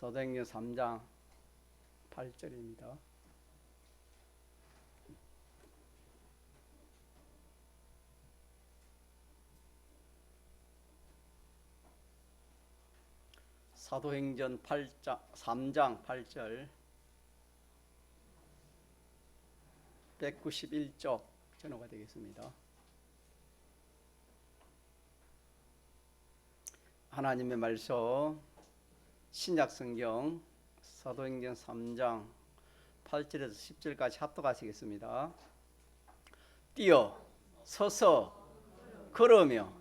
사도행전 3장 8절입니다. 사도행전 3장 8절 191쪽 전호가 되겠습니다. 하나님의 말씀 신약성경 사도행전 3장 8절에서 10절까지 합독하시겠습니다. 뛰어 서서 걸으며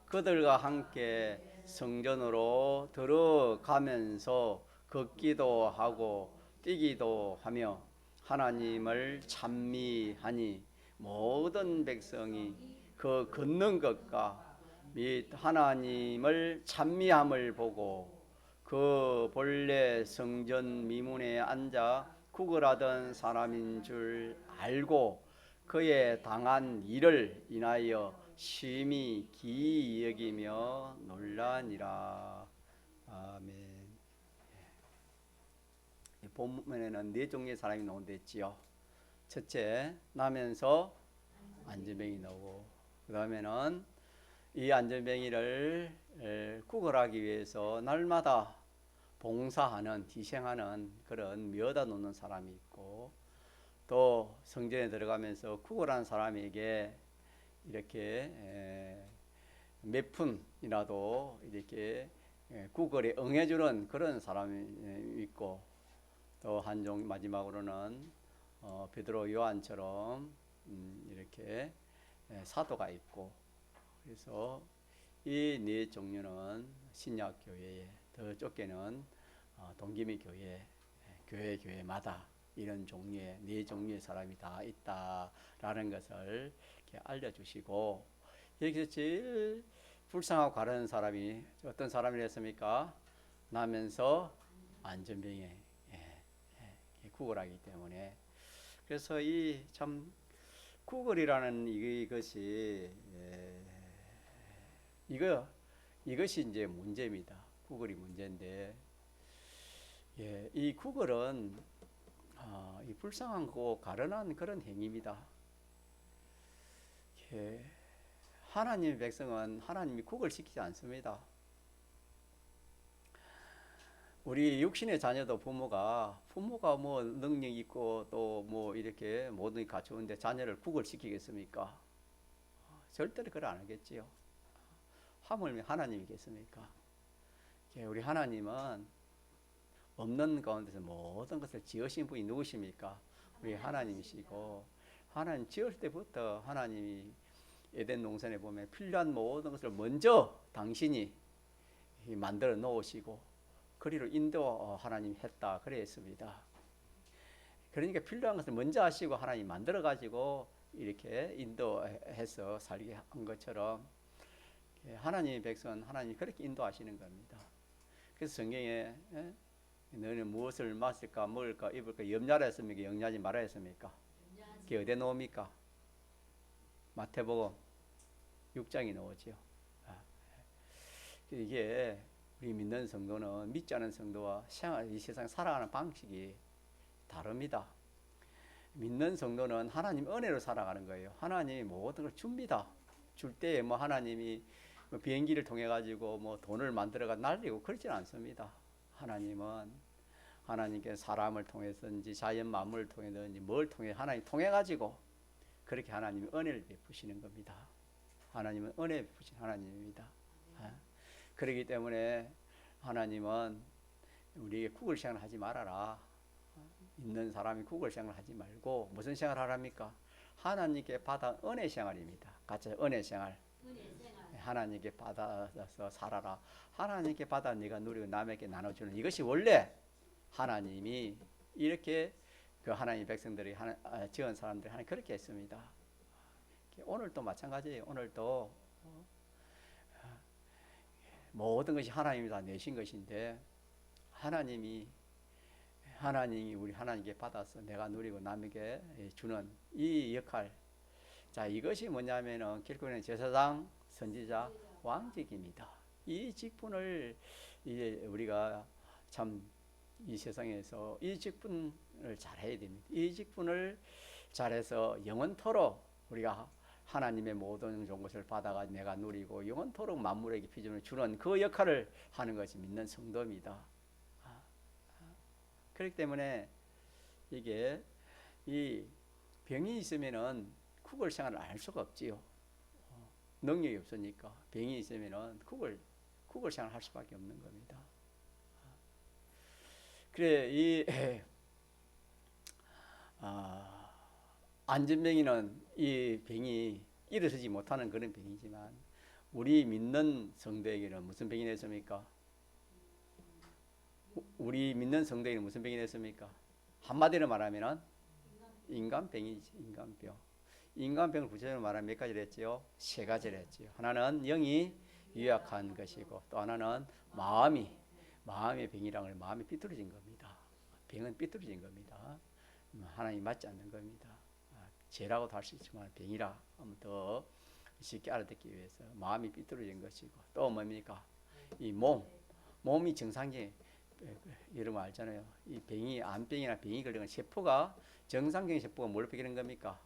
그들과 함께 성전으로 들어가면서 걷기도 하고 뛰기도 하며 하나님을 찬미하니 모든 백성이 그 걷는 것과 및 하나님을 찬미함을 보고 그 본래 성전 미문에 앉아 구걸하던 사람인 줄 알고 그의 당한 일을 인하여 심히 기이 여기며 놀라니라. 아멘. 본문에는 네 종류의 사람이 나온다 했지요. 첫째, 나면서 안전뱅이 나오고, 그 다음에는 이 안전뱅이를 구걸하기 위해서 날마다 봉사하는, 희생하는 그런 미어다 놓는 사람이 있고, 또 성전에 들어가면서 구걸하는 사람에게 이렇게 몇 푼이라도 이렇게 구걸에 응해주는 그런 사람이 있고, 또 한 종 마지막으로는 베드로 요한처럼 이렇게 사도가 있고, 그래서 이 네 종류는 신약 교회에, 더 좁게는 동기미 교회마다 이런 종류의 네 종류의 사람이 다 있다라는 것을 이렇게 알려주시고, 여기서 제일 불쌍하고 가르는 사람이 어떤 사람이랬습니까? 나면서 안전병에 구걸하기 때문에. 그래서 이 참 구걸이라는 이것이 이것이 이제 문제입니다. 구걸이 문제인데, 이 구걸은 이 불쌍한 거 가련한 그런 행위입니다. 하나님의 백성은 하나님이 구걸시키지 않습니다. 우리 육신의 자녀도 부모가 뭐 능력 있고 또 뭐 이렇게 모든 게 갖추는데 자녀를 구걸시키겠습니까? 절대로 그걸 안 하겠지요. 하물며 하나님이겠습니까? 우리 하나님은 없는 가운데서 모든 것을 지으신 분이 누구십니까? 우리 하나님이시고, 하나님 지을 때부터 하나님이 에덴 동산에 보면 필요한 모든 것을 먼저 당신이 만들어 놓으시고 그리로 인도 하나님 했다 그랬습니다. 그러니까 필요한 것을 먼저 하시고 하나님 만들어 가지고 이렇게 인도해서 살게 한 것처럼 하나님의 백성은 하나님 그렇게 인도하시는 겁니다. 그래서 성경에 너는 무엇을 마실까 먹을까 입을까 염려하라 했습니까? 염려하지 말아야 했습니까? 그게 어디에 나옵니까? 마태복음 6장이 나오죠. 이게 우리 믿는 성도는 믿지 않은 성도와 이 세상 살아가는 방식이 다릅니다. 믿는 성도는 하나님 은혜로 살아가는 거예요. 하나님이 모든 걸 줍니다. 줄 때에 뭐 하나님이 비행기를 통해 가지고 뭐 돈을 만들어가 날리고 그러지 않습니다. 하나님은 하나님께 사람을 통해서든지 자연 만물을 통해서든지 뭘 통해 하나님 통해 가지고 그렇게 하나님이 은혜를 베푸시는 겁니다. 하나님은 은혜 베푸신 하나님입니다. 그렇기 때문에 하나님은 우리에게 구걸 생활을 하지 말아라. 있는 사람이 구걸 생활을 하지 말고 무슨 생활을 하랍니까? 하나님께 받아 은혜 생활입니다. 같이 은혜 생활. 하나님께 받아서 살아라. 하나님께 받아 네가 누리고 남에게 나눠주는 이것이 원래 하나님이 이렇게 그 하나님 백성들이 지은 사람들이 하나님 그렇게 했습니다. 오늘도 마찬가지예요. 오늘도 모든 것이 하나님이 다 내신 것인데 하나님이 우리 하나님께 받아서 내가 누리고 남에게 주는 이 역할, 자 이것이 뭐냐면은 결국에는 제사장, 선지자, 왕직입니다. 이 직분을 이제 우리가 참 이 세상에서 이 직분을 잘해야 됩니다. 이 직분을 잘해서 영원토록 우리가 하나님의 모든 좋은 것을 받아가 내가 누리고 영원토록 만물에게 피조를 주는 그 역할을 하는 것이 믿는 성도입니다. 그렇기 때문에 이게 이 병이 있으면은 국을 생활을 할 수가 없지요. 능력이 없으니까 병이 있으면은 국을 생활할 수밖에 없는 겁니다. 그래 이 안전병이는 이 병이 일어서지 못하는 그런 병이지만 우리 믿는 성도에게는 무슨 병이 됐습니까? 우리 믿는 성도에게는 무슨 병이 됐습니까? 한마디로 말하면 인간병이지. 인간병. 인간병을 구체적으로 말하면 몇 가지를 했지요? 세 가지를 했지요. 하나는 영이 유약한 것이고 또 하나는 마음의 병이라는 걸 마음이 삐뚤어진 겁니다. 병은 삐뚤어진 겁니다. 하나님 맞지 않는 겁니다. 죄라고도 할 수 있지만 병이라 하면 더 쉽게 알아듣기 위해서 마음이 삐뚤어진 것이고 또 뭡니까? 이 몸이 정상적인 여러분 알잖아요. 이 병이 암병이나 병이 걸리는 세포가 정상적인 세포가 뭘로 바뀌는 겁니까?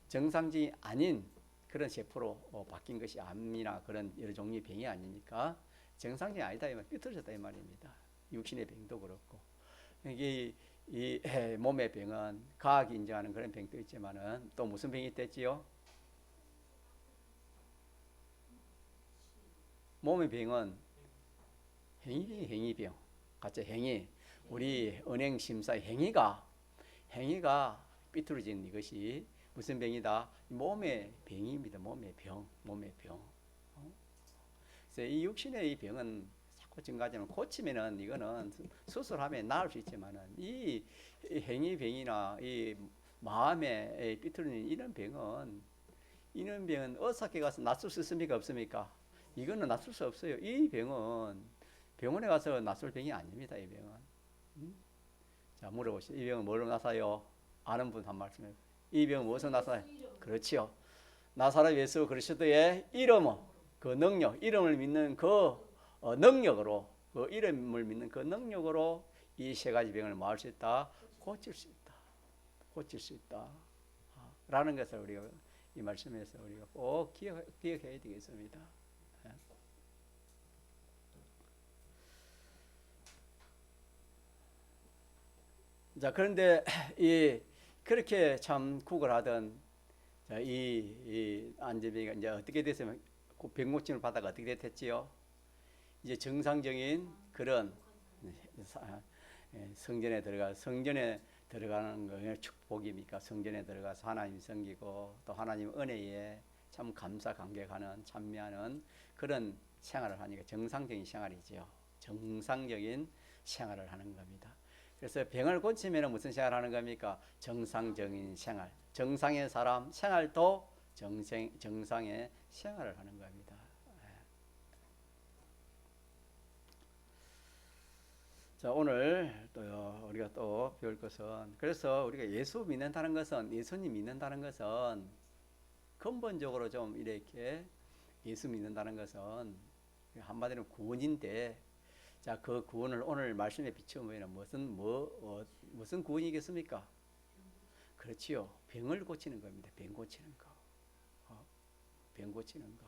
정상적이 아닌 그런 세포로 바뀐 것이 암이나 그런 여러 종류의 병이 아니니까 정상적이 아니다 이 말, 삐뚤어졌다 이 말입니다. 육신의 병도 그렇고 이게 이 몸의 병은 과학이 인정하는 그런 병도 있지만은 또 무슨 병이 있댔지요? 몸의 병은 행위병. 같이 행위. 우리 은행 심사의 행위가 삐뚤어진 이것이 무슨 병이다? 몸의 병입니다. 몸의 병. 그래서 이 육신의 이 병은 자꾸 증가하지만 고치면은 이거는 수술하면 나을 수 있지만은 이 행위병이나 이 마음에 삐뚤어진 이런 병은 어떻게 가서 낫을 수 있습니까? 없습니까? 이거는 낫을 수 없어요. 이 병은 병원에 가서 낫을 병이 아닙니다. 이 병은. 자, 물어보시죠. 이 병은 뭘로 나사요? 아는 분 한 말씀 해요. 이 병은 무엇으로 나사요? 그렇지요. 나사렛 예수 그리스도의 이름은 그 능력, 이름을 믿는 그 능력으로 그 이름을 믿는 그 능력으로 이 세 가지 병을 뭐 할 수 있다? 고칠 수 있다. 라는 것을 우리가 이 말씀에서 우리가 꼭 기억해야 되겠습니다. 자, 그런데 그렇게 참 구걸하던 이 안재병이가 이제 어떻게 됐으면 병 고침을 받아가 어떻게 됐지요? 이제 정상적인 그런 성전에 들어가는 거에 축복입니까? 성전에 들어가서 하나님 섬기고 또 하나님 은혜에 참 감사 감격하는 찬미하는 그런 생활을 하니까 정상적인 생활이지요. 정상적인 생활을 하는 겁니다. 그래서 병을 고치면 무슨 생활을 하는 겁니까? 정상적인 생활. 정상의 사람 생활도 정상의 생활을 하는 겁니다. 자, 오늘 또 우리가 또 배울 것은 그래서 우리가 예수 믿는다는 것은 예수님 믿는다는 것은 근본적으로 좀 이렇게 예수 믿는다는 것은 한마디로 구원인데 자, 그 구원을 오늘 말씀에 비추면 무슨 구원이겠습니까? 그렇지요. 병을 고치는 겁니다. 병 고치는 거. 병 고치는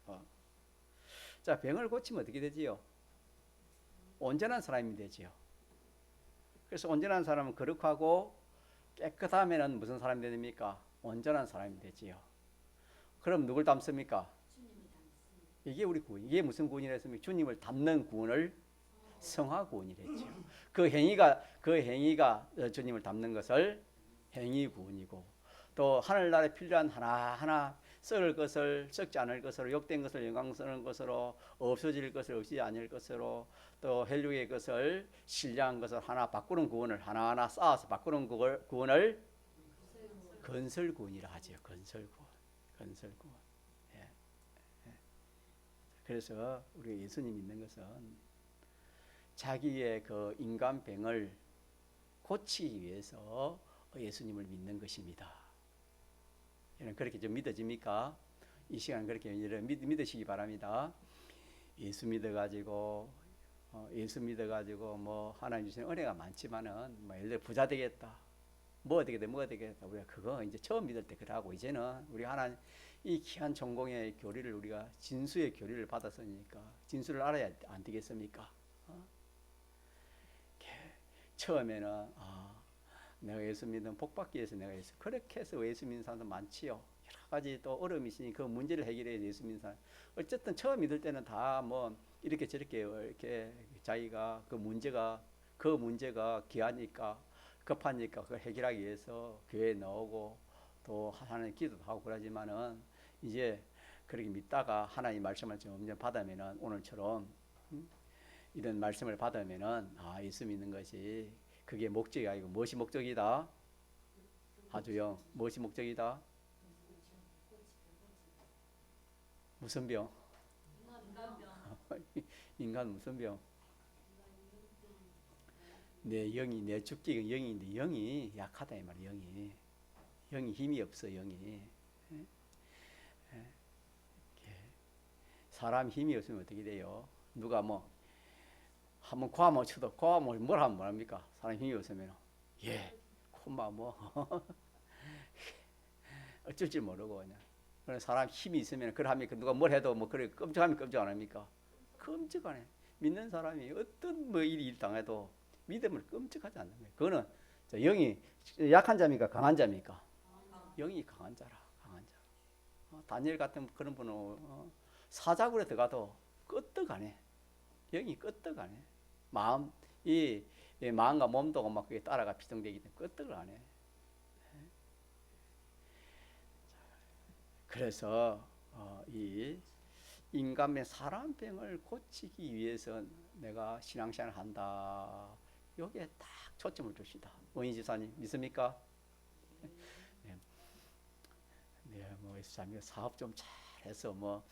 거. 자, 병을 고치면 어떻게 되지요? 온전한 사람이 되지요. 그래서 온전한 사람은 거룩하고 깨끗하면은 무슨 사람이 됩니까? 온전한 사람이 되지요. 그럼 누굴 닮습니까? 이게 우리 구원. 이게 무슨 구원이랬습니까? 주님을 닮는 구원을 성화 구원이랬죠. 그 행위가 주님을 닮는 것을 행위 구원이고 또 하늘나라에 필요한 하나하나 썩을 것을 썩지 않을 것으로 욕된 것을 영광스러운 것으로 없어질 것을 없지 않을 것으로 또 헬류의 것을 신령한 것을 하나 바꾸는 구원을 하나하나 쌓아서 바꾸는 구원을 건설구원이라 하죠. 건설구원. 예. 그래서 우리가 예수님 믿는 것은 자기의 그 인간병을 고치기 위해서 예수님을 믿는 것입니다. 여러분 그렇게 좀 믿어집니까? 이 시간 그렇게 믿으시기 바랍니다. 예수 믿어가지고 예수 믿어가지고 뭐 하나님 주신 은혜가 많지만은 뭐 예를 들어 부자 되겠다, 뭐가 되겠다, 뭐가 되겠다. 우리가 그거 이제 처음 믿을 때 그러고 이제는 우리 하나님 이 귀한 전공의 교리를 우리가 진수의 교리를 받았으니까 진수를 알아야 안 되겠습니까? 처음에는 내가 예수 믿으면 복 받기 위해서 내가 예수 그렇게 해서 예수 믿는 사람도 많지요. 여러 가지 또 어려움이 있으니 그 문제를 해결해야 예수 믿는 사람. 어쨌든 처음 믿을 때는 다 뭐 이렇게 저렇게 이렇게 자기가 그 문제가 귀하니까 급하니까 그걸 해결하기 위해서 교회에 나오고 또 하나님 기도도 하고 그러지만은 이제 그렇게 믿다가 하나님 말씀을 좀 받으면은 오늘처럼 이런 말씀을 받으면은 예수 믿는 것이 그게 목적이 아니고 무엇이 목적이다? 아주요. 무엇이 목적이다? 무슨 병? 인간 무슨 병? 내 영이 내 죽기가 영인데 영이 약하다 이 말이야. 영이 힘이 없어. 영이 사람 힘이 없으면 어떻게 돼요? 누가 뭐 한번 과모 쳐도 과모 뭘 하면 뭐합니까? 사람 힘이 없으면 콤마 뭐 어쩔 줄 모르고 그냥. 그런 사람 힘이 있으면 그걸 합니까? 누가 뭘 해도 뭐 그래 끔찍하면 끔찍 안 합니까? 끔찍 안 해. 믿는 사람이 어떤 뭐 일이 당해도 믿음을 끔찍하지 않는 거예요. 그거는 영이 약한 자입니까? 강한 자입니까? 영이 강한 자라. 강한 자. 다니엘 같은 그런 분은 사자굴에 들어가도 끄떡 안 해. 영이 끄떡 안 해. 이 마음과 몸도 막 그게 따라가 비동되기 때문에 끄떡을 안 해. 그래서 이 인간의 사람병을 고치기 위해서 내가 신앙생활을 한다. 여기에 딱 초점을 둡시다. 원희 지사님 믿습니까? 네, 뭐 사업 좀 잘해서 뭐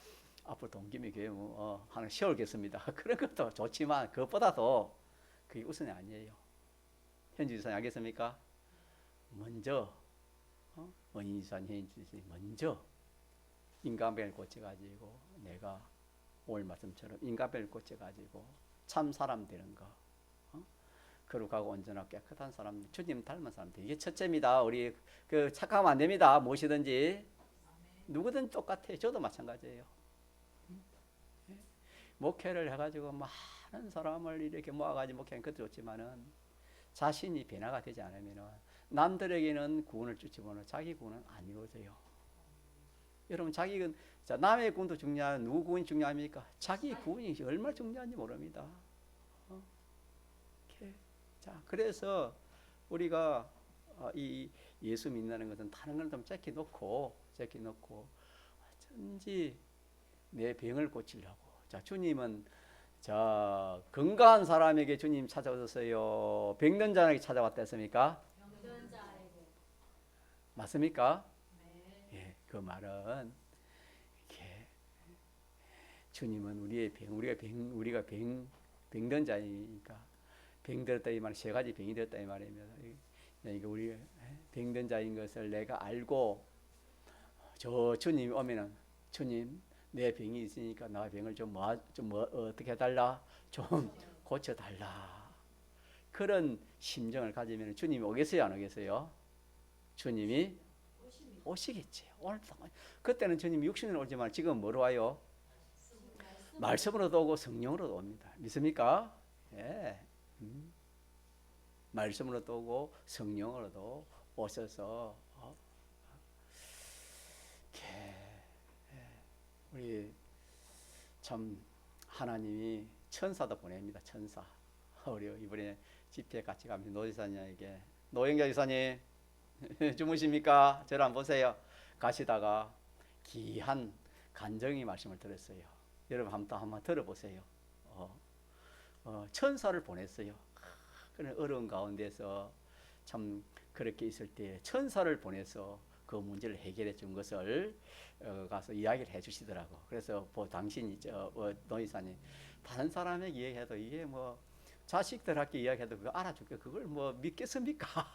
앞으로 동기미 교회 뭐 하나 세우겠습니다. 그런 것도 좋지만 그것보다도 그게 우선이 아니에요. 현지 지사님 알겠습니까? 먼저 원희 지사님, 현지 지사님 먼저 인간병을 고쳐가지고 내가 오늘 말씀처럼 인간병을 고쳐가지고 참 사람 되는 거, 거룩하고 온전하고 깨끗한 사람, 주님 닮은 사람 되는 이게 첫째입니다. 우리 착각하면 안 됩니다. 무엇이든지 누구든 똑같아요. 저도 마찬가지예요. 목회를 해가지고 많은 사람을 이렇게 모아가지고 목회하는 것도 좋지만은 자신이 변화가 되지 않으면은 남들에게는 구원을 주지만은 자기 구원은 안 이루어져요. 여러분 남의 구원도 중요한 누구 구원이 중요합니까? 자기 구원이 얼마나 중요한지 모릅니다. 자, 그래서 우리가 이 예수 믿는다는 것은 다른 걸 좀 제껴놓고 어쩐지 내 병을 고치려고. 자, 주님은 건강한 사람에게 주님 찾아오셨어요? 병든 자에게 찾아왔다 했습니까? 병든 자에게. 맞습니까? 예, 그 말은 이렇게 주님은 우리가 병든 자이니까 병들었다 이 말, 세 가지 병이 되었다 이 말입니다. 이게 우리 병든 자인 것을 내가 알고 주님이 오면은 주님 내 병이 있으니까 나 병을 좀 어떻게 해달라, 좀 고쳐달라. 그런 심정을 가지면 주님이 오겠어요, 안 오겠어요? 주님이 오시겠지. 그때는 주님이 육신으로 오지만 지금 뭐로 와요? 말씀으로도 오고 성령으로도 옵니다. 믿습니까? 예. 말씀으로도 오고 성령으로도 오셔서 우리 참 하나님이 천사도 보냅니다. 천사. 우리 이번에 집회 같이 가면서 노지사님에게 노영자 지사님 주무십니까? 저를 한번 보세요. 가시다가 귀한 간정의 말씀을 들었어요. 여러분 한번 들어보세요. 천사를 보냈어요. 그런 어려운 가운데서 참 그렇게 있을 때 천사를 보내서 그 문제를 해결해 준 것을 가서 이야기를 해 주시더라고. 그래서 당신이 노이사님 다른 사람에게 이야기해도 이게 뭐 자식들한테 이야기해도 그거 알아줄게. 그걸 뭐 믿겠습니까?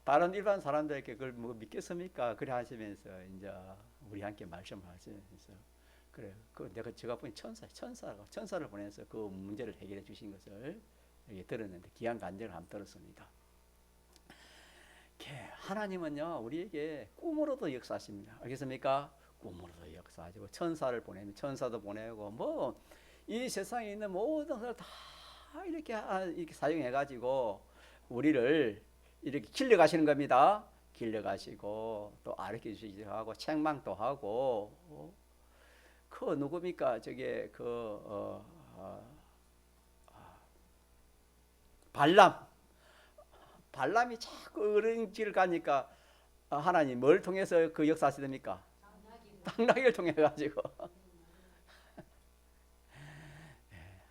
다른 일반 사람들에게 그걸 뭐 믿겠습니까? 그래 하시면서 이제 우리 함께 말씀을 하시면서 그래, 제가 보니 천사를 보내서 그 문제를 해결해 주신 것을 이렇게 들었는데 귀한 간증을 한번 들었습니다. 하나님은요 우리에게 꿈으로도 역사하십니다. 알겠습니까? 꿈으로도 역사하시고 천사를 보내면 천사도 보내고 뭐 이 세상에 있는 모든 것을 다 이렇게 사용해 가지고 우리를 이렇게 길러가시는 겁니다. 길러가시고 또 가르쳐 주시기도 하고 책망도 하고 그 누굽니까? 저게 발람이 자꾸 어린 길을 가니까 하나님 뭘 통해서 그 역사하시됩니까? 당나귀를 통해 가지고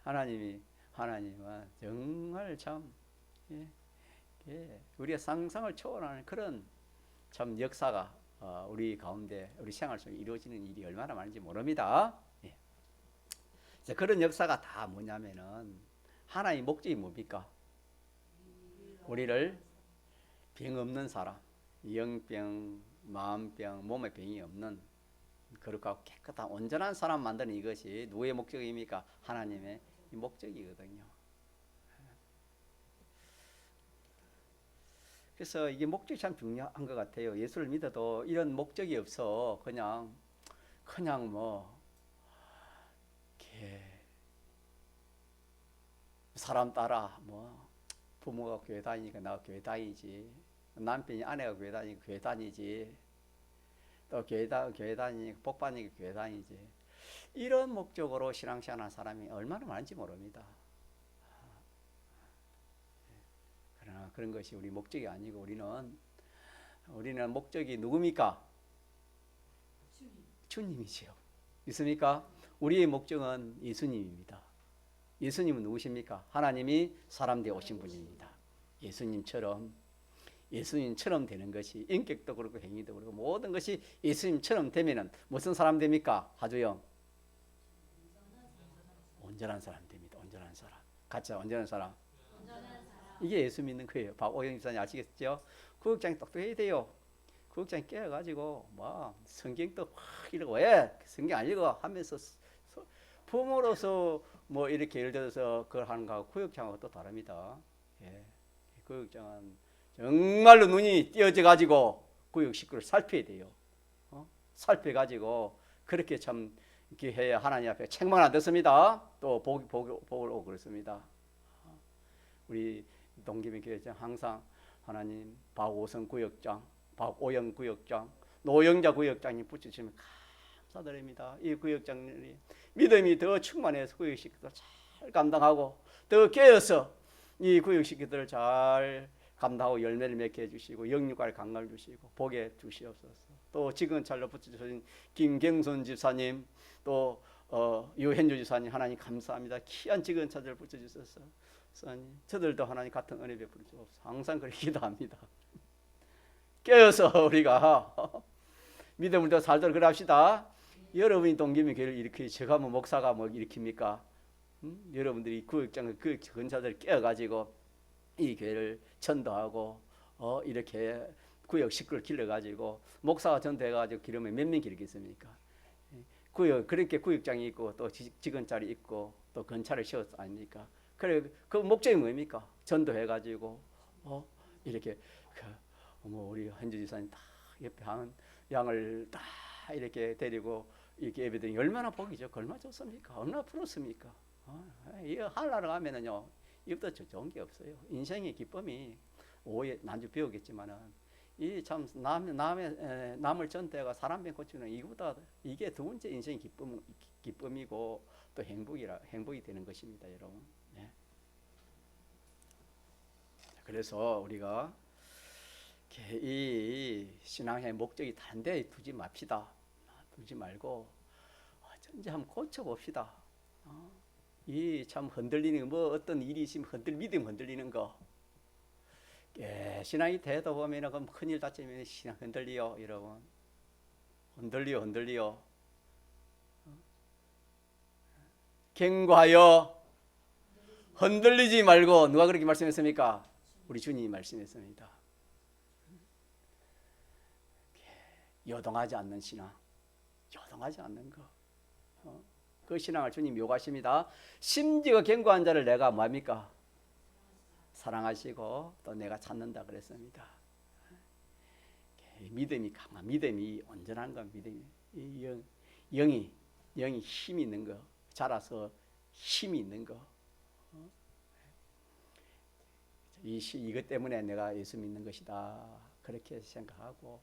하나님은 정말 참 우리의 상상을 초월하는 그런 참 역사가 우리 가운데 우리 생활 속에 이루어지는 일이 얼마나 많은지 모릅니다. 그런 역사가 다 뭐냐면은 하나의 목적이 뭡니까? 우리를 병 없는 사람, 영병, 마음병, 몸에 병이 없는 거룩하고 깨끗한 온전한 사람 만드는 이것이 누구의 목적입니까? 하나님의 목적이거든요. 그래서 이게 목적이 참 중요한 것 같아요. 예수를 믿어도 이런 목적이 없어 그냥 뭐 이렇게 사람 따라 뭐 부모가 교회 다니니까 나도 교회 다니지, 남편이 아내가 교회 다니니까 교회 다니지, 또 교회 다니니까 복 받으니까 교회 다니지, 이런 목적으로 신앙생활하는 사람이 얼마나 많은지 모릅니다. 그러나 그런 것이 우리 목적이 아니고 우리는 목적이 누굽니까? 주님이지요. 있습니까? 우리의 목적은 예수님입니다. 예수님은 누구십니까? 하나님이 사람 되어 오신 분입니다. 예수님처럼 되는 것이 인격도 그렇고 행위도 그렇고 모든 것이 예수님처럼 되면은 무슨 사람 됩니까? 하주영 온전한 사람 됩니다. 온전한 사람. 같이 온전한 사람. 이게 예수 믿는 거예요. 박오영 집사님 아시겠죠? 구역장이 똑똑해야 돼요. 구역장이 깨어가지고 뭐 성경도 확 읽고 왜 성경 안 읽어 하면서 부모로서 뭐 이렇게 예를 들어서 그걸 하는 거하고 구역장하고 또 다릅니다. 구역장은 정말로 눈이 띄어져 가지고 구역 식구를 살펴야 돼요. 살펴가지고 그렇게 참 이렇게 해야 하나님 앞에 책망 안 듣습니다. 또 복을 오고 그렇습니다. 우리 동기민 교회장 항상 하나님 박오성 구역장, 박오영 구역장, 노영자 구역장님 붙여주시면 감사드립니다. 이 구역장들이 믿음이 더 충만해서 구역식구들 잘 감당하고 더 깨어서 이 구역식구들을 잘 감당하고 열매를 맺게 해주시고 영육과를 강가를 주시고 복에 주시옵소서. 또 지금 잘로 붙여주신 김경선 집사님, 또 유현주 집사님 하나님 감사합니다. 귀한 직원차들 붙여주셔서 저들도 하나님 같은 은혜 베풀어 주옵소서. 항상 그렇게 기도합니다. 깨어서 우리가 믿음을 더 살도록 그럽시다. 여러분이 동기민 교회를 일으키고 제가 뭐 목사가 뭐 일으킵니까? 여러분들이 구역장 그 근사들 깨어가지고 이 교회를 전도하고 이렇게 구역 식구를 길러가지고 목사가 전도해가지고 기르면 몇 명 기르겠습니까? 그렇게 구역장이 있고 또 직원자리 있고 또 건차를 세웠 아닙니까? 그래 그 목적이 뭡니까? 전도해가지고 이렇게 뭐 우리 현주 지사님 다 옆에 하는 양을 다 이렇게 데리고 이렇게 예배드리니 얼마나 복이죠. 얼마나 좋습니까? 얼마나 부럽습니까? 이거 하늘나라 가면은요 이것도 좋은 게 없어요. 인생의 기쁨이 오해 난주 배우겠지만은 이 참 남을 전대가 사람병 고치는 이거보다 이게 두 번째 인생의 기쁨이고 또 행복이 되는 것입니다, 여러분. 네. 그래서 우리가 이 신앙의 목적이 다른 데 두지 맙시다. 두지 말고 전체 한번 고쳐봅시다. 이 참 흔들리는 뭐 어떤 일이 있으면 믿음 흔들리는 거. 신앙이 되다 보면은 그럼 큰일 다치면 신앙 흔들리요, 여러분. 흔들리요. 경고하여 흔들리지 말고 누가 그렇게 말씀했습니까? 우리 주님이 말씀했습니다. 요동하지 않는 신앙, 요동하지 않는 거. 그 신앙을 주님이 요구하십니다. 심지어 견고한 자를 내가 뭐합니까? 사랑하시고 또 내가 찾는다 그랬습니다. 믿음이 강한, 믿음이 온전한 건 믿음이 영이 힘이 있는 거, 자라서 힘이 있는 거. 이것 때문에 내가 예수 믿는 것이다. 그렇게 생각하고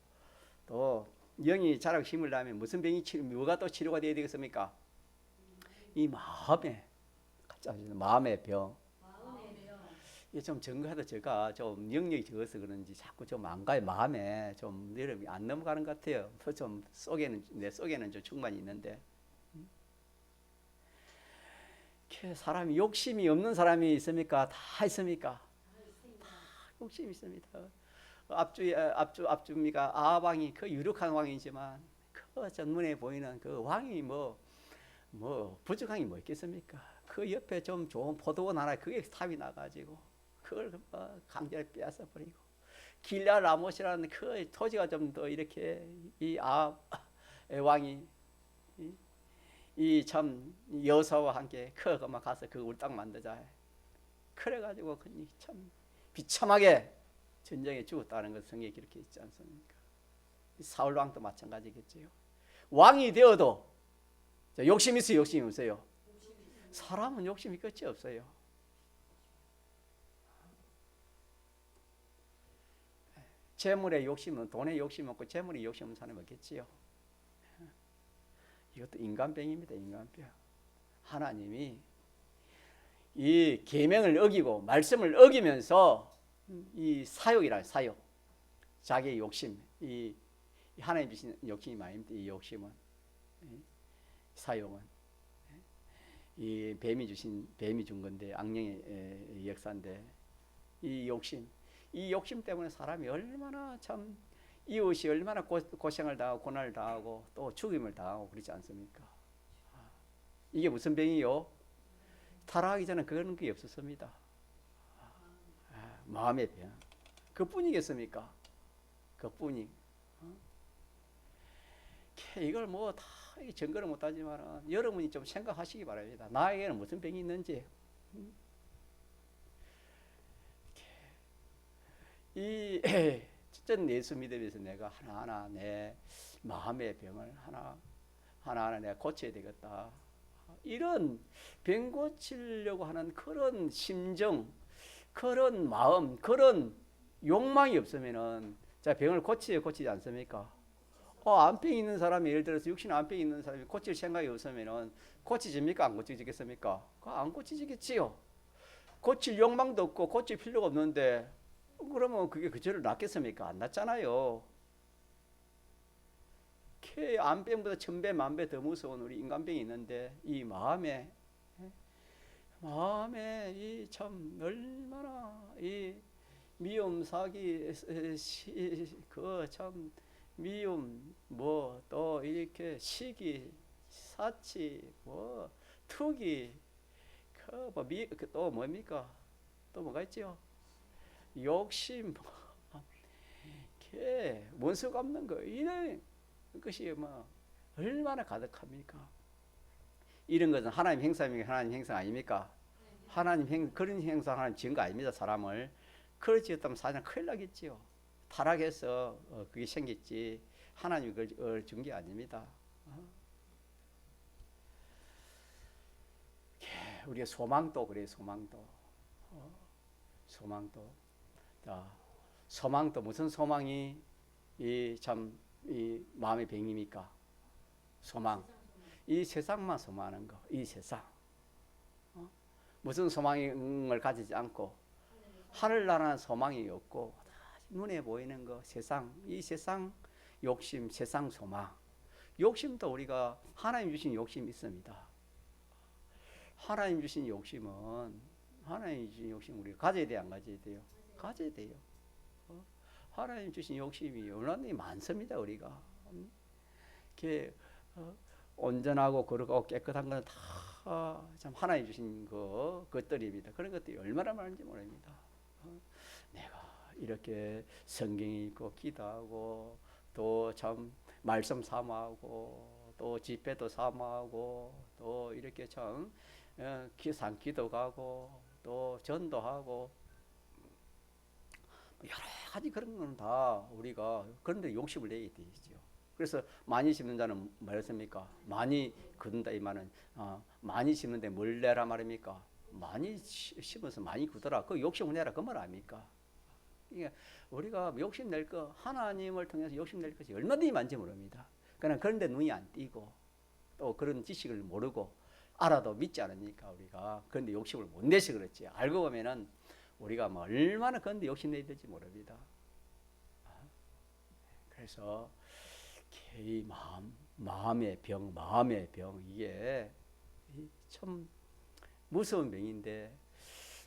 또 영이 자라고 힘을 나면 무슨 병이 뭐가 또 치료가 되어야 되겠습니까? 이 마음의 병. 이게 좀 증거하다 제가 좀 영역이 적어서 그런지 자꾸 좀 안 가요. 마음에 좀 여러분이 안 넘어가는 것 같아요. 좀 내 속에는 좀 충만히 있는데. 사람이 욕심이 없는 사람이 있습니까? 다 있습니까? 다 욕심이 있습니다. 앞주미가 아방이 그 유력한 왕이지만 그 전문에 보이는 그 왕이 뭐 부족한 게 뭐 있겠습니까? 그 옆에 좀 좋은 포도원 하나 그게 탑이 나가지고 그걸 강제로 빼앗아 버리고 길라 라못이라는 그 토지가 좀 더 이렇게 이 왕이 이 참 여사와 함께 그거만 가서 그 우리 땅 만들자. 그래가지고 참 비참하게 전쟁에 죽었다는 것을 성경에 그렇게 있지 않습니까? 사울 왕도 마찬가지겠지요. 왕이 되어도 욕심 있어요, 욕심이 없어요? 사람은 욕심이 끝이 없어요. 재물에 욕심은 돈에 욕심 없고 재물에 욕심 없는 사람이 없겠지요. 이것도 인간병입니다. 인간병. 하나님이 이 계명을 어기고 말씀을 어기면서 이 사욕이라 사욕, 자기의 욕심, 이 하나님 주신 욕심이 많습니다. 이 욕심은 사욕은 이 뱀이 준 건데 악령의 역사인데 이 욕심 때문에 사람이 얼마나 참 이웃이 얼마나 고생을 당하고 고난을 당하고 또 죽임을 당하고 그렇지 않습니까? 이게 무슨 병이요? 타락하기 전에 그런 게 없었습니다. 마음의 병. 그뿐이겠습니까? 그뿐이. 이걸 뭐 다 증거를 못하지만 여러분이 좀 생각하시기 바랍니다. 나에게는 무슨 병이 있는지. 이 첫째 예수 믿으면서 내가 하나하나 내 마음의 병을 하나하나 내가 고쳐야 되겠다. 이런 병 고치려고 하는 그런 심정, 그런 마음, 그런 욕망이 없으면은 자 병을 고치지 않습니까? 안병 있는 사람이 예를 들어서 육신 안병 있는 사람이 고칠 생각이 없으면은 고치집니까? 안 고치지겠습니까? 안 고치지겠지요. 고칠 욕망도 없고 고칠 필요가 없는데 그러면 그게 그저를 낫겠습니까? 안 낫잖아요. 안병보다 1000배, 10,000배 더 무서운 우리 인간병이 있는데 이 마음에 이 참 얼마나 이 미움, 사기, 그 참 미움, 뭐 또 이렇게 시기, 사치, 뭐 투기, 또 뭡니까? 또 뭐가 있죠? 욕심, 원수 갚는 거 이런 것이 뭐 얼마나 가득합니까? 이런 것은 하나님 행사입니까? 하나님 행사 아닙니까? 그런 행사 하나님 지은 거 아닙니다. 사람을 그렇지 않다면 사실 큰일 나겠지요. 타락해서 그게 생겼지 하나님이 그걸 준 게 아닙니다. 우리가 소망도 그래. 소망도 무슨 소망이 이 마음의 병입니까? 소망. 이 세상만 소망하는 거. 이 세상. 무슨 소망을 가지지 않고 하늘나라는 소망이 없고 눈에 보이는 거 세상. 이 세상 욕심, 세상 소망. 욕심도 우리가 하나님 주신 욕심이 있습니다. 하나님 주신 욕심은 우리가 가져야 돼요, 안 가져야 돼요? 가져야 돼요. 하나님 주신 욕심이 얼마나 많습니다. 우리가 온전하고 거룩하고 깨끗한 건 다 참 하나님 주신 것들입니다. 그런 것들이 얼마나 많은지 모릅니다. 내가 이렇게 성경 읽고 기도하고 또 참 말씀 사모하고 또 집회도 사모하고 또 이렇게 참 산기도 가고 또 전도하고 여러 가지 그런 건 다 우리가 그런데 욕심을 내게 되죠. 그래서 많이 심는 자는 뭐였습니까? 많이 거둔다 이 말은 많이 심는데 뭘 내라 말입니까? 많이 심어서 많이 거두라. 그 욕심을 내라 그 말 아닙니까? 이게 우리가 욕심 낼 거 하나님을 통해서 욕심 낼 것이 얼마든지 많지 모릅니다. 그러나 그런데 눈이 안 띄고 또 그런 지식을 모르고 알아도 믿지 않으니까 우리가 그런데 욕심을 못 내서 그렇지. 알고 보면은 우리가 뭐 얼마나 그런데 욕심 내야 될지 모릅니다. 그래서 이 마음의 병 이게 참 무서운 병인데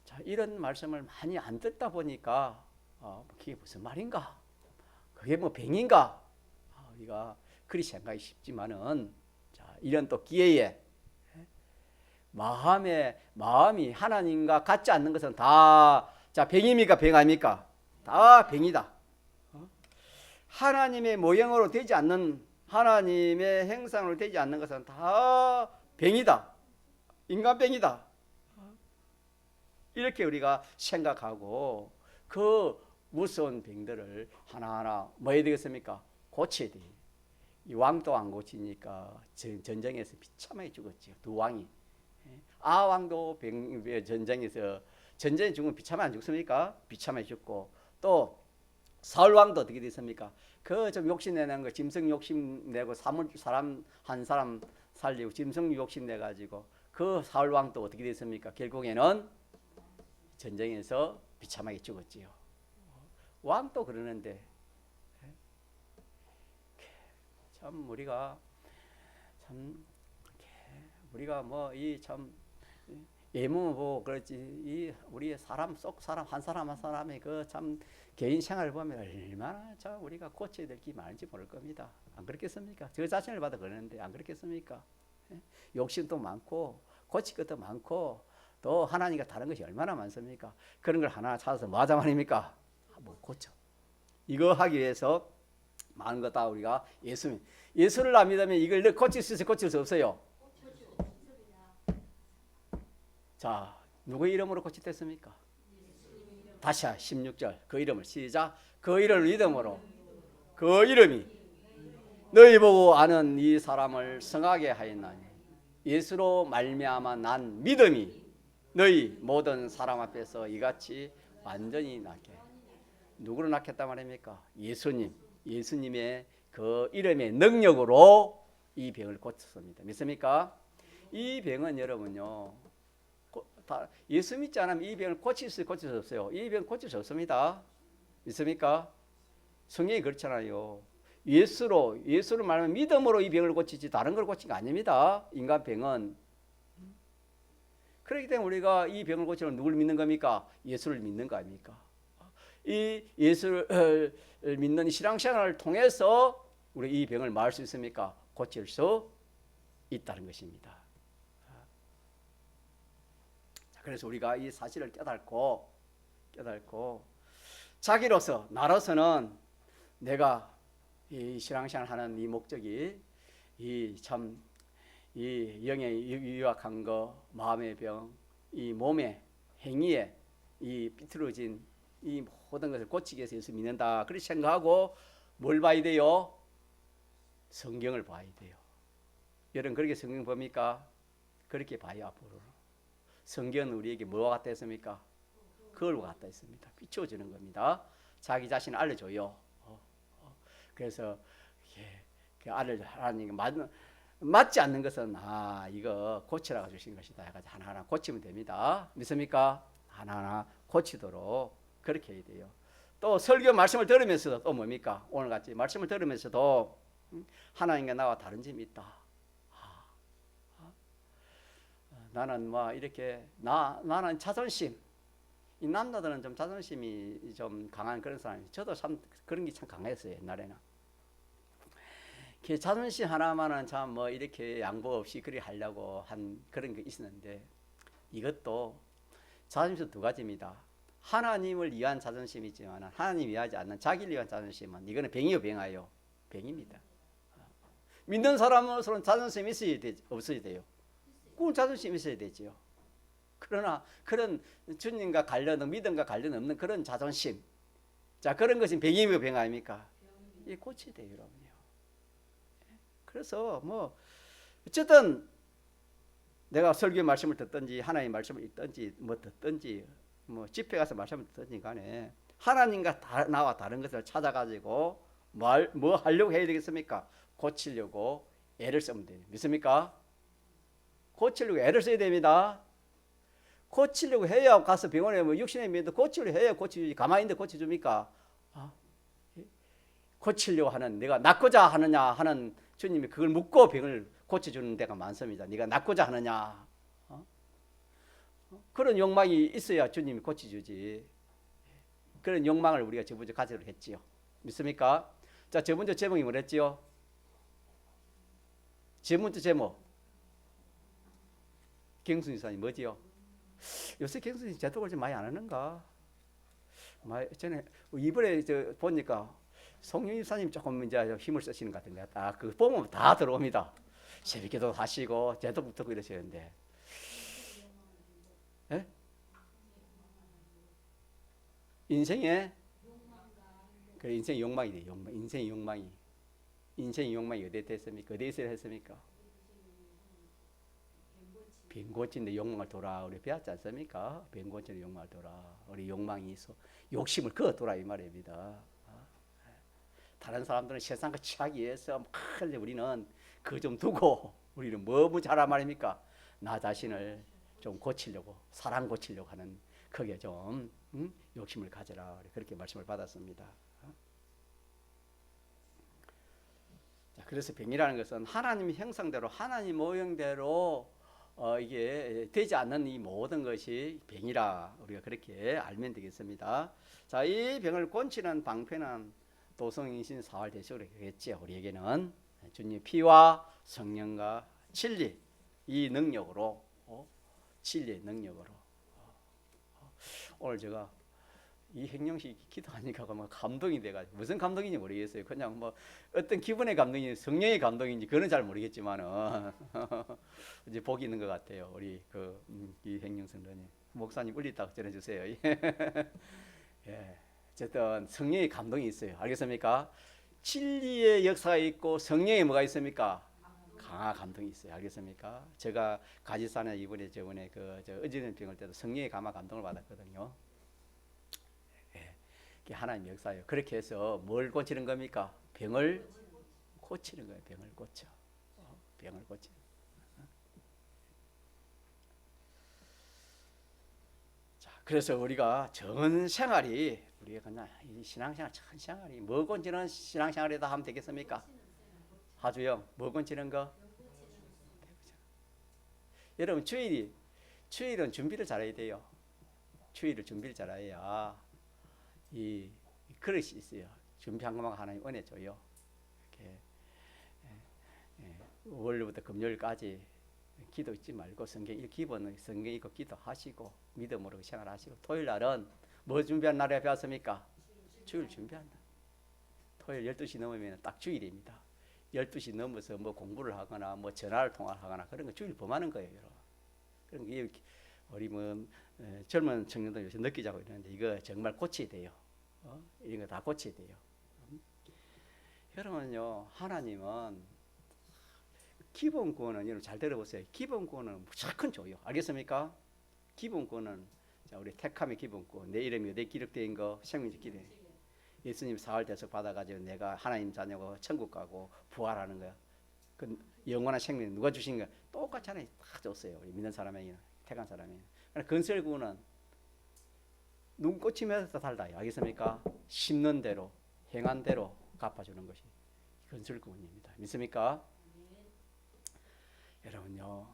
자, 이런 말씀을 많이 안 듣다 보니까 그게 무슨 말인가? 그게 뭐 병인가? 우리가 그리 생각이 쉽지만은 자, 이런 또 기회에 마음이 하나님과 같지 않는 것은 다 자, 병입니까? 병 아닙니까? 다 병이다. 하나님의 모형으로 되지 않는 하나님의 형상으로 되지 않는 것은 다 병이다. 인간병이다. 이렇게 우리가 생각하고 그 무서운 병들을 하나하나 뭐 해야 되겠습니까? 고쳐야 돼. 이 왕도 안 고치니까 전쟁에서 비참하게 죽었죠. 두 왕이. 아왕도 전쟁에서 전쟁에 죽으면 비참하게 안 죽습니까? 비참하게 죽고 또 사울왕도 어떻게 됐습니까? 그 좀 욕심내는 거 짐승 욕심내고 사람 한 사람 살리고 짐승 욕심내가지고 그 사울왕도 어떻게 됐습니까? 결국에는 전쟁에서 비참하게 죽었지요. 왕도 그러는데 참 우리가 뭐 이 참 예문 보고 그렇지 이 우리의 사람 속 사람 한 사람의 그 참 개인 생활을 보면 얼마나 참 우리가 고쳐야 될 게 많은지 모를 겁니다. 안 그렇겠습니까? 저 자신을 봐도 그러는데 안 그렇겠습니까? 욕심도 많고 고칠 것도 많고 또 하나님과 다른 것이 얼마나 많습니까? 그런 걸 하나 찾아서 뭐 하자 말입니까? 뭐 고쳐. 이거 하기 위해서 많은 것 다 우리가 예수를 안 믿으면 이걸 고칠 수 있어요? 고칠 수 없어요? 자, 누구의 이름으로 고치됐습니까? 다시 16절 그 이름을 시작. 그 이름을 믿음으로 그 이름이 너희 보고 아는 이 사람을 성하게 하였나니 예수로 말미암아 난 믿음이 너희 모든 사람 앞에서 이같이 완전히 낫게. 누구로 낫겠다 말입니까? 예수님의 그 이름의 능력으로 이 병을 고쳤습니다. 믿습니까? 이 병은 여러분요 예수 믿지 않으면 이 병을 고칠 수 없어요. 이 병 고칠 수 없습니다. 믿습니까? 성경이 그렇잖아요. 예수를 말하면 믿음으로 이 병을 고치지 다른 걸 고친 거 아닙니다. 인간 병은. 그렇기 때문에 우리가 이 병을 고치려면 누굴 믿는 겁니까? 예수를 믿는 거 아닙니까? 이 예수를 믿는 신앙생활을 통해서 우리 이 병을 막을 수 있습니까? 고칠 수 있다는 것입니다. 그래서 우리가 이 사실을 깨닫고 자기로서 나로서는 내가 이 신앙생활 하는 이 목적이 이 영의 유약한 거, 마음의 병, 이 몸의 행위에 이 비틀어진 이 모든 것을 고치기 위해서 예수 믿는다. 그렇게 생각하고 뭘 봐야 돼요? 성경을 봐야 돼요. 여러분 그렇게 성경 봅니까? 그렇게 봐요. 앞으로. 성경은 우리에게 뭐와 같다 했습니까? 그걸로 같다 했습니다. 비춰주는 겁니다. 자기 자신을 알려줘요. 그래서 그 하나님 맞지 않는 것은 이거 고치라고 주신 것이다 해가지고 하나하나 고치면 됩니다. 믿습니까? 하나하나 고치도록 그렇게 해야 돼요. 또 설교 말씀을 들으면서도 또 뭡니까? 오늘같이 말씀을 들으면서도 하나님과 나와 다른 점이 있다. 나는 뭐 이렇게 나는 자존심. 이 남자들은 좀 자존심이 좀 강한 그런 사람이. 저도 참 그런 게 참 강했어요 옛날에는. 자존심 하나만은 참 뭐 이렇게 양보 없이 그리 하려고 한 그런 게 있었는데 이것도 자존심 두 가지입니다. 하나님을 위한 자존심이 있지만 하나님 위하지 않는 자기를 위한 자존심은 이거는 병이요 병아요. 병입니다. 믿는 사람으로서는 자존심이 있어야 돼, 없어야 돼요? 꼭 자존심이 있어야 되지요. 그러나 그런 주님과 관련, 믿음과 관련 없는 그런 자존심, 자, 그런 것이 병이며 병 아닙니까? 이게 고쳐야 돼요, 여러분요. 그래서 뭐 어쨌든 내가 설교 말씀을 듣든지 하나님의 말씀을 읽든지 뭐 듣든지 뭐 집회 가서 말씀을 듣든지 간에 하나님과 나와 다른 것을 찾아가지고 뭐 하려고 해야 되겠습니까? 고치려고 애를 쓰면 돼요. 믿습니까? 고치려고 애를 써야 됩니다. 고치려고 해야 가서 병원에 뭐 육신의 면도 고치려고 해야 고치지. 가만히 있는데 고쳐줍니까? 고치려고 하는, 내가 낫고자 하느냐 하는 주님이 그걸 묻고 병을 고쳐주는 데가 많습니다. 네가 낫고자 하느냐, 그런 욕망이 있어야 주님이 고쳐주지. 그런 욕망을 우리가 저번주 가지도록 했지요. 믿습니까? 자, 저번주 제목이 뭐랬지요? 저번주 제목 경순 이사님 뭐지요? 요새 경순이 제독을 좀 많이 안 하는가? 전에 이번에 보니까 송영 이사님 조금 이제 힘을 쓰시는 것 같은데, 딱 그 보면 다 들어옵니다. 새벽기도 하시고 제독부터 이러시는데, 예? 인생에 그 인생 욕망이 돼. 욕망. 인생 욕망이. 인생 욕망이 어디에 됐습니까? 어디에서 했습니까? 빈고친데 욕망을 돌아. 우리 배웠지 않습니까? 빈고친데 욕망을 돌아. 우리 욕망이 있어. 욕심을 그어 돌아 이 말입니다. 다른 사람들은 세상 거 취하기 위해서 우리는 그 좀 두고 우리는 뭐 잘한 말입니까? 나 자신을 좀 고치려고, 사랑 고치려고 하는 그게 좀 욕심을 가져라. 그렇게 말씀을 받았습니다. 자, 그래서 병이라는 것은 하나님 형상대로, 하나님 모형대로 이게 되지 않는 이 모든 것이 병이라 우리가 그렇게 알면 되겠습니다. 자, 이 병을 고치는 방편은 도성인신 사활대식으로 했죠. 우리에게는 주님 피와 성령과 진리, 이 능력으로, 진리의 능력으로. 오늘 제가 이 행령식 기도하니까 뭐 감동이 돼가지고, 무슨 감동인지 모르겠어요. 그냥 뭐 어떤 기분의 감동인지 성령의 감동인지 그건 잘 모르겠지만은 이제 복이 있는 것 같아요. 우리 이 행령성도님 목사님 울리다고 전해주세요. 예, 어쨌든 성령의 감동이 있어요. 알겠습니까? 진리의 역사가 있고 성령의 뭐가 있습니까? 강한 감동이 있어요. 알겠습니까? 제가 가지산에 이번에 저번에 어지러운 병을 때도 성령의 강한 감동을 받았거든요. 예, 하나님의 역사예요. 그렇게 해서 뭘 고치는 겁니까? 병을 고치는 거예요. 병을 고쳐. 병을 고치는. 자, 그래서 우리가 전 생활이, 우리가 그냥 이 신앙생활 전 생활이 뭐 고치는 신앙생활이다 하면 되겠습니까? 하주영, 뭐 고치는 거? 여러분 주일은 준비를 잘해야 돼요. 주일을 준비를 잘해야 이 그릇이 있어요. 준비한 것만 하나님 은혜 줘요. 이렇게 월요일부터 금요일까지 기도 잊지 말고 성경 읽고 기도하시고 믿음으로 생활하시고, 토요일 날은 뭐 준비한 날에 배웠습니까? 주일 준비한다. 토요일 12시 넘으면 딱 주일입니다. 12시 넘어서 뭐 공부를 하거나 뭐 전화를 통화하거나 그런 거 주일 범하는 거예요, 여러분. 그런 게 우리 뭐 젊은 청년들 요새 느끼자고 이러는데 이거 정말 고쳐야 돼요. 이런 거 다 고쳐야 돼요. 여러분요, 하나님은 기본권은, 여러분 잘 들어보세요. 기본권은 무조건 줘요. 알겠습니까? 기본권은, 자, 우리 택함의 기본권, 내 이름이 어디에 기록된 거, 생명적 기록. 예수님 사활대속 받아가지고 내가 하나님 자녀고 천국 가고 부활하는 거야. 그 영원한 생명 누가 주신 거야? 똑같잖아요. 다 줬어요. 우리 믿는 사람에게는, 택한 사람에게는. 건설구는 눈 꽂히면서 살다. 알겠습니까? 심는 대로, 행한 대로 갚아주는 것이 건설구원입니다. 믿습니까? 여러분요,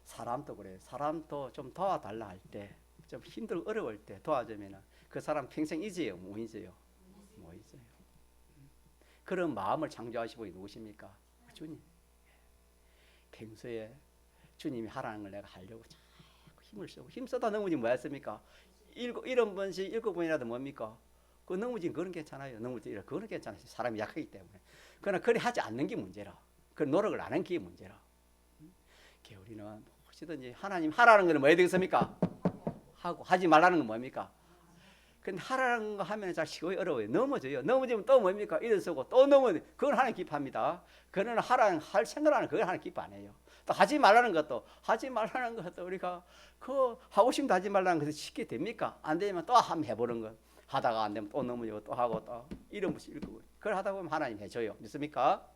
사람도 그래요. 사람도 좀 도와달라 할 때, 좀 힘들고 어려울 때 도와주면 그 사람 평생 잊어요? 못 잊어요? 못 잊어요. 그런 마음을 창조하시고 누구십니까? 주님. 평소에 주님이 하라는 걸 내가 하려고 자꾸 힘을 쓰고, 힘써다 넘어지면 뭐 했습니까? 7번씩 7번이라도 뭡니까? 그 넘어지면 그건 괜찮아요. 넘어지면 그건 괜찮아요. 사람이 약하기 때문에. 그러나 그리 하지 않는 게 문제라. 그 노력을 안 한 게 문제라. 우리는 혹시든지 하나님 하라는 거는 뭐야 되겠습니까? 하고 하지 말라는 건 뭡니까? 근데 하라는 거 하면 잘 쉬워요, 어려워요? 넘어져요. 넘어지면 또 뭡니까? 일어서고 또 넘어져. 그건 하나님 기뻐합니다. 그는 할 생각하는 그걸 하나님 기뻐 안 해요. 또 하지 말라는 것도 우리가 그 하고 싶은데 하지 말라는 것이 쉽게 됩니까? 안 되면 또 한번 해보는 거. 하다가 안 되면 또 넘어지고 또 하고 또 이런 것이 읽고 그걸 하다 보면 하나님 해줘요. 믿습니까?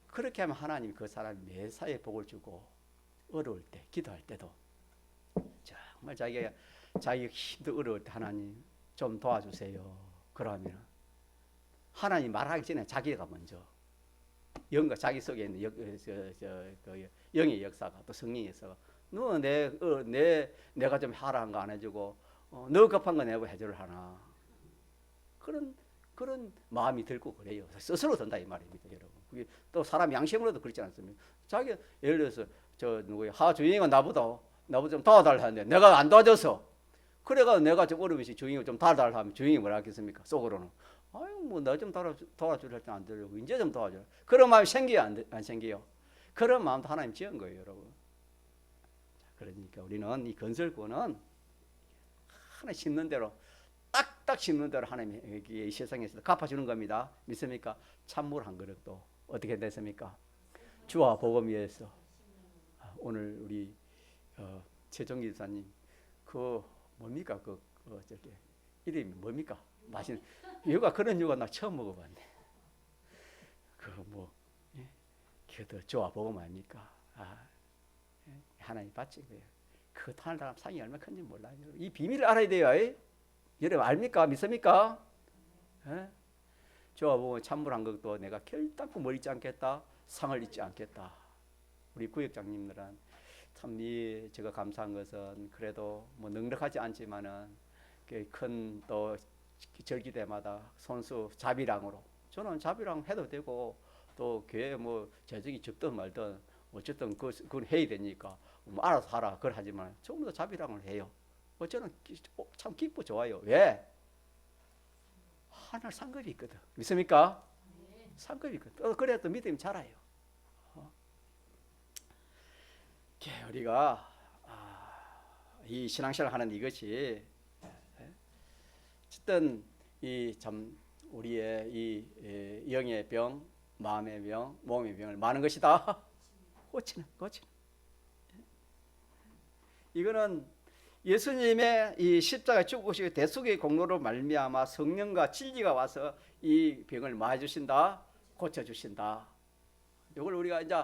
그렇게 하면 하나님 그 사람 매사에 복을 주고 어려울 때 기도할 때도 정말 자기가 힘도 어려울 때 하나님 좀 도와주세요. 그러면 하나님 말하기 전에 자기가 먼저 영과 자기 속에 있는 영의 역사가 또 성령의 역사가 너 내가 좀 하라는 거 안 해주고 너 급한 거 내가 해줄 하나 그런 마음이 들고 그래요. 스스로 든다 이 말입니다, 여러분. 그게 또 사람 양심으로도 그렇지 않습니까? 자기 예를 들어서 주인이가 나보다 좀 도와달라 하는데 내가 안 도와줘서 그래가 내가 좀 어려우면 주인이 좀 도와달라 하면 주인이 뭐라 하겠습니까? 속으로는 아유 뭐 나 좀 도와주려 할 때 안 되려고 이제 좀 도와줘. 그런 마음이 생겨요, 안 생겨요? 그런 마음도 하나님 지은 거예요, 여러분. 그러니까 우리는 이 건설권은 하나 심는 대로 딱딱 심는 대로 하나님이 이 세상에서 갚아주는 겁니다. 믿습니까? 찬물 한 그릇도 어떻게 됐습니까? 주와 복음 위해서. 오늘 우리 최종기 집사님 그 뭡니까 저기 이름이 뭡니까? 맛있는 그런 유가 나 처음 먹어봤네. 그도 주와 복음 아닙니까? 하나님 받지 그래요. 그거 타는 사람 상이 얼마나 큰지 몰라요. 이 비밀을 알아야 돼요. 여러분 압니까? 믿습니까? 주와 복음 찬물 한 것도 내가 결단코 뭘 잊지 않겠다. 상을 잊지 않겠다. 우리 구역장님들은 참 제가 감사한 것은 그래도 뭐 넉넉하지 않지만은 큰 또 절기 때마다 손수 자비랑으로 저는 자비랑 해도 되고 또 교회 뭐 재정이 적든 말든 어쨌든 그건 해야 되니까 뭐 알아서 하라 그걸 하지만 전부 다 자비랑을 해요. 저는 참 기쁘고 좋아요. 왜? 하늘 상급이 있거든. 믿습니까? 상급이 있거든. 그래야 또 믿음이 자라요. 우리가 이 신앙생활 하는 이것이 어쨌든 이 참 우리의 이 영의 병, 마음의 병, 몸의 병을 많은 것이다. 고치는. 이거는 예수님의 이 십자가 죽으시고 대속의 공로로 말미암아 성령과 진리가 와서 이 병을 마주신다, 고쳐주신다. 이걸 우리가 이제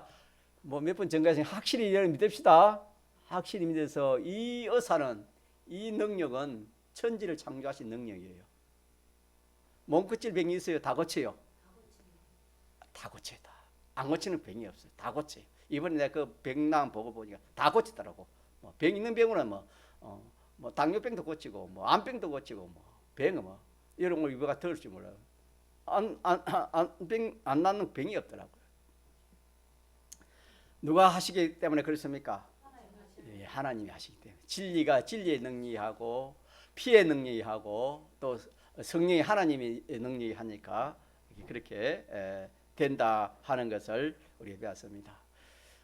뭐 몇 번 전까지 확실히 믿읍시다. 확실히 믿어서 이 의사는 이 능력은 천지를 창조하신 능력이에요. 몸끝질 병이 있어요? 다 고쳐요? 다 고쳐요. 안 고치는 병이 없어요. 다 고쳐요. 이번에 내가 그 병남 보고 보니까 다 고치더라고. 병 있는 병은 뭐 당뇨병도 고치고 뭐 암병도 고치고 뭐 병은 뭐 이런 걸 이거가 들을 줄 몰라요. 안 낫는 병이 없더라고요. 누가 하시기 때문에 그렇습니까? 하나님이 하시기 때문에. 진리의 능력이 하고 피의 능력이 하고 또 성령이 하나님의 능력이 하니까 그렇게 된다 하는 것을 우리가 배웠습니다.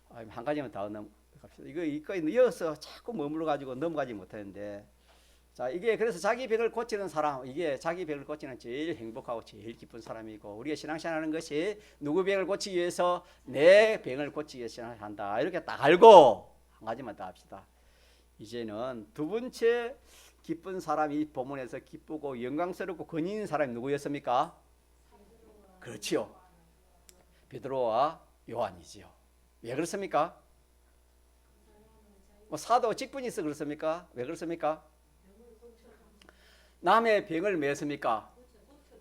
한 가지만 더 넘어갑시다. 이거 이어서 자꾸 머물러 가지고 넘어가지 못하는데 자 이게 그래서 자기 병을 고치는 사람 이게 자기 병을 고치는 제일 행복하고 제일 기쁜 사람이고 우리가 신앙생활하는 것이 누구 병을 고치기 위해서 내 병을 고치기 위해서 신앙한다 이렇게 딱 알고 한 가지만 더 합시다. 이제는 두 번째 기쁜 사람이 본문에서 기쁘고 영광스럽고 권위 있는 사람이 누구였습니까? 그렇지요. 베드로와 요한이지요. 왜 그렇습니까? 뭐 사도 직분이 있어 그렇습니까? 왜 그렇습니까? 남의 병을 왜 했습니까?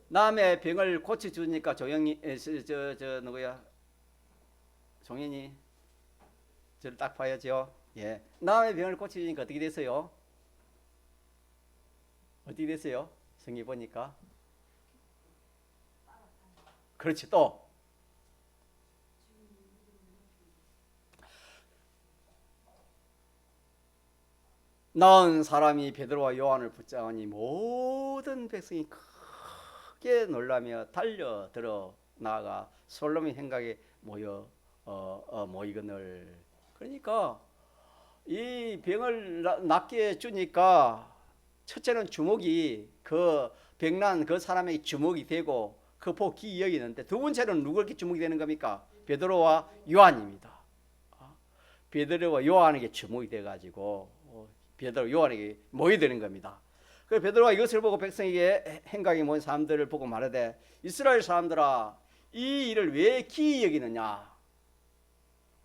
남의 병을 고쳐주니까 조영이 누구야? 종현이 저를 딱 봐야죠. 예, 남의 병을 고쳐주니까 어떻게 됐어요? 어떻게 됐어요? 성경 보니까 그렇지 또 나은 사람이 베드로와 요한을 붙잡으니 모든 백성이 크게 놀라며 달려들어 나아가 솔로몬 행각에 모여 모이거늘. 그러니까 이 병을 낫게 주니까 첫째는 주목이 그 병난 그 사람에게 주목이 되고 그 복이 여기는데, 두 번째는 누구에게 주목이 되는 겁니까? 베드로와 요한입니다. 베드로와 요한에게 주목이 돼가지고 베드로 요한에게 모여드는 겁니다. 그 베드로가 이것을 보고 백성에게 행각에 모인 사람들을 보고 말하되, 이스라엘 사람들아, 이 일을 왜 기이 여기느냐?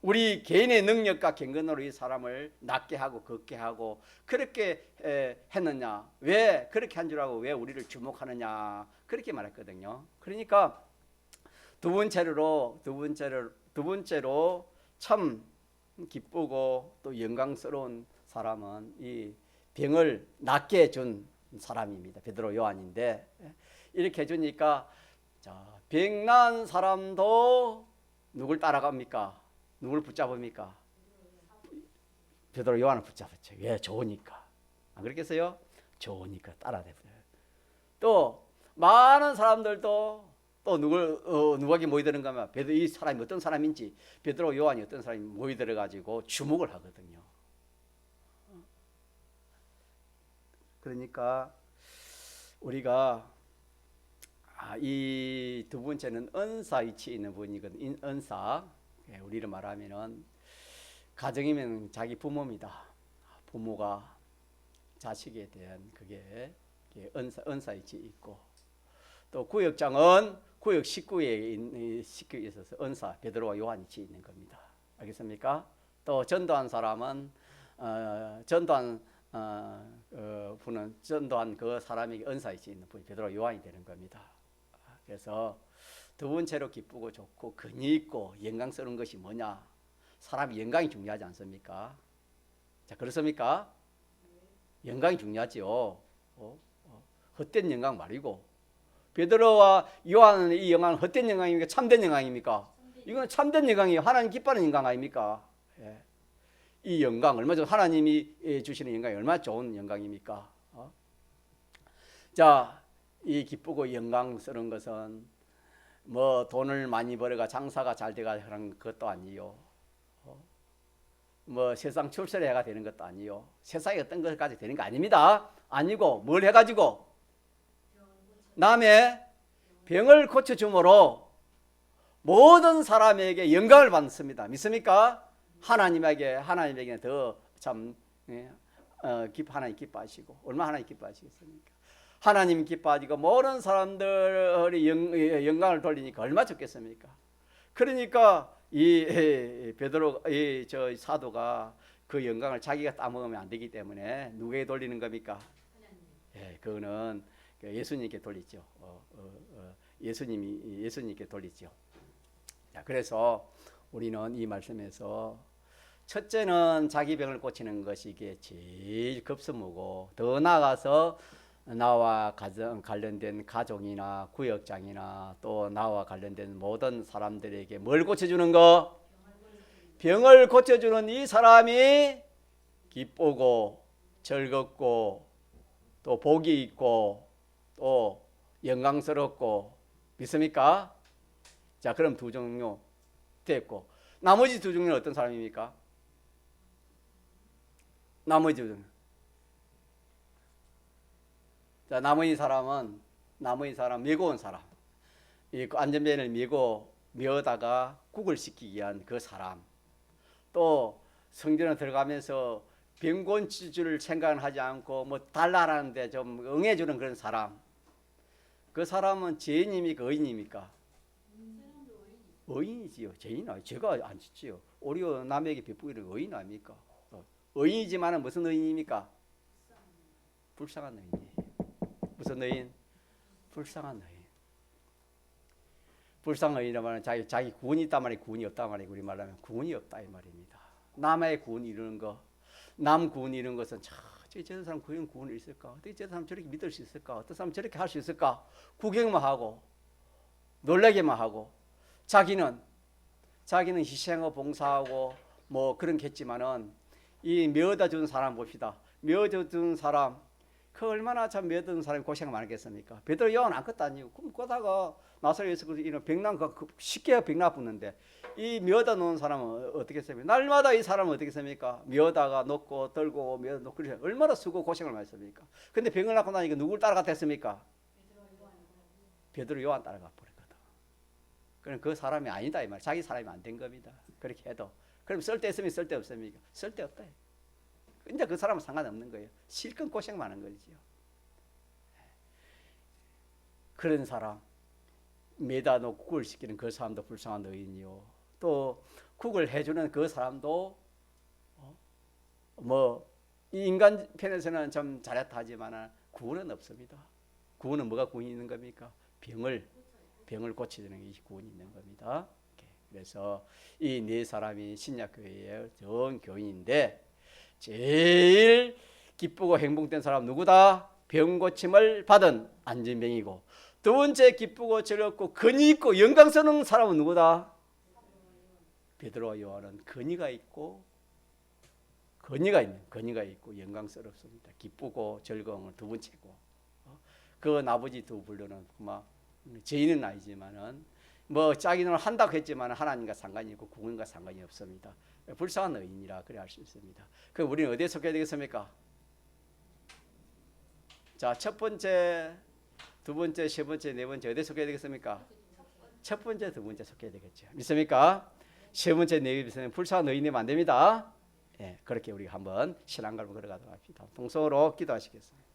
우리 개인의 능력과 경건으로 이 사람을 낫게 하고 걷게 하고 그렇게 했느냐? 왜 그렇게 한 줄 알고 왜 우리를 주목하느냐? 그렇게 말했거든요. 그러니까 두 번째로 참 기쁘고 또 영광스러운 사람은 이 병을 낫게 해준 사람입니다. 베드로 요한인데, 이렇게 해주니까 병난 사람도 누굴 따라갑니까? 누굴 붙잡습니까? 베드로 요한을 붙잡았죠. 왜? 좋으니까. 안 그렇겠어요? 좋으니까 따라다녀요. 또 많은 사람들도 또 누구에게 모이드는가 하면 이 사람이 어떤 사람인지, 베드로 요한이 어떤 사람이 모이들어 가지고 주목을 하거든요. 그러니까 우리가 이 두 번째는 은사 위치에 있는 분이거든요. 은사. 우리를 말하면은 가정이면 자기 부모입니다. 부모가 자식에 대한 그게 은사 위치에 있고, 또 구역장은 구역 식구에 있어서 은사 베드로와 요한이 있는 겁니다. 알겠습니까? 또 전도한 사람은 전도한 그 사람에게 은사 있는 분이 베드로와 요한이 되는 겁니다. 그래서 두 번째로 기쁘고 좋고 근위 있고 영광스러운 것이 뭐냐? 사람이 영광이 중요하지 않습니까? 자, 그렇습니까? 영광이 중요하죠. 헛된 영광 말이고, 베드로와 요한은 이 영광은 헛된 영광입니까? 참된 영광입니까? 이건 참된 영광이에요. 하나님 기뻐하는 영광 아닙니까? 예. 이 영광, 얼마 전 하나님이 주시는 영광이 얼마나 좋은 영광입니까? 자, 이 기쁘고 영광스러운 것은 뭐 돈을 많이 벌어가 장사가 잘 돼가 하는 것도 아니요. 뭐 세상 출세를 해가 되는 것도 아니요. 세상에 어떤 것까지 되는 거 아닙니다. 아니고 뭘 해가지고 남의 병을 고쳐줌으로 모든 사람에게 영광을 받습니다. 믿습니까? 하나님에게 더 참 하나님 기뻐하시고, 얼마나 하나님 기뻐하시겠습니까? 하나님 기뻐하시고 모든 사람들이 영광을 돌리니까 얼마나 좋겠습니까? 그러니까 이 베드로 저 사도가 그 영광을 자기가 따먹으면 안 되기 때문에 누구에게 돌리는 겁니까? 예, 그거는 예수님께 돌리죠. 예수님께 돌리죠. 자, 그래서 우리는 이 말씀에서 첫째는 자기 병을 고치는 것이 이게 제일 급선무고, 더 나아가서 나와 관련된 가족이나 구역장이나 또 나와 관련된 모든 사람들에게 뭘 고쳐주는 거? 병을 고쳐주는 이 사람이 기쁘고 즐겁고 또 복이 있고 또 영광스럽고, 믿습니까? 자, 그럼 두 종류 됐고, 나머지 두 종류는 어떤 사람입니까? 나머지 두 종류. 자, 나머지 사람 메고 온 사람, 이 안전벨을 메어다가 구걸시키기 위한 그 사람, 또 성전에 들어가면서 병곤치주를 생각은 하지 않고 뭐 달라라는데 좀 응해주는 그런 사람, 그 사람은 죄인입니까? 의인입니까? 의인이지요. 죄인 아니, 제가 안 짓지요. 오히려 남에게 베푸기를 의인 아닙니까? 의인이지만은 무슨 의인입니까? 불쌍한 의인이에요. 무슨 의인? 불쌍한 의인. 불쌍한 의인이라면 자기 구원이 있단 말이에요. 구원이 없단 말이에요. 우리 말하면 구원이 없다 이 말입니다. 남의 구원 이루는 거, 남 구원 이루는 것은 저 사람 그런 구원이 있을까? 어떻게 저 사람 저렇게 믿을 수 있을까? 어떤 사람 저렇게 할 수 있을까? 구경만 하고 놀라게만 하고, 자기는 희생하고 봉사하고 뭐 그런 겠지만은 이 메어다 준 사람 봅시다. 메어다 준 사람, 그 얼마나 참 믿었던 사람이 고생 많았겠습니까? 베드로 요한 아무것도 아니고 꿈꾸다가 나사렛에서 이런 병난 쉽게 병나 붙는데 이 미어다 놓은 사람은 어떻게 했습니까? 날마다 이 사람은 어떻게 했습니까? 미어다가 놓고 들고 미어다 놓고 그래서 얼마나 수고 고생을 많이 했습니까? 근데 병을 낳고 나니까 누굴 따라갔겠습니까? 베드로 요한 따라가 버렸거든. 그럼 그 사람이 아니다 이 말. 자기 사람이 안 된 겁니다. 그렇게 해도. 그럼 쓸데 있으면 쓸데 없습니까? 쓸데 없다. 근데 그 사람은 상관없는 거예요. 실컷 고생 많은 거지요. 그런 사람 매다 놓고 국을 시키는 그 사람도 불쌍한 의인이요. 또 국을 해주는 그 사람도 뭐 인간 편에서는 좀 잘했다 하지만 구원은 없습니다. 구원은 뭐가 구원이 있는 겁니까? 병을 고치는 것이 구원이 있는 겁니다. 그래서 이 네 사람이 신약교회의 전 교인인데 제일 기쁘고 행복된 사람 누구다? 병 고침을 받은 안진병이고, 두 번째 기쁘고 즐겁고 근위 있고 영광스러운 사람은 누구다? 베드로와 요한은 근위가 있고 영광스럽습니다. 기쁘고 즐거움은 두 번째고, 그 나머지 두 분류는 막 죄인은 아니지만은 뭐 자기는 한다고 했지만 하나님과 상관이 있고 구원과 상관이 없습니다. 불쌍한 의인이라 그래 할 수 있습니다. 그 우리는 어디에 속해야 되겠습니까? 자, 첫 번째, 두 번째, 세 번째, 네 번째 어디에 속해야 되겠습니까? 첫 번째, 두 번째 속해야 되겠죠. 믿습니까? 세 번째, 네 번째는 불쌍한 의인이면 안 됩니다. 예, 그렇게 우리가 한번 신앙가로 걸어가도록 합시다. 동서로 기도하시겠습니다.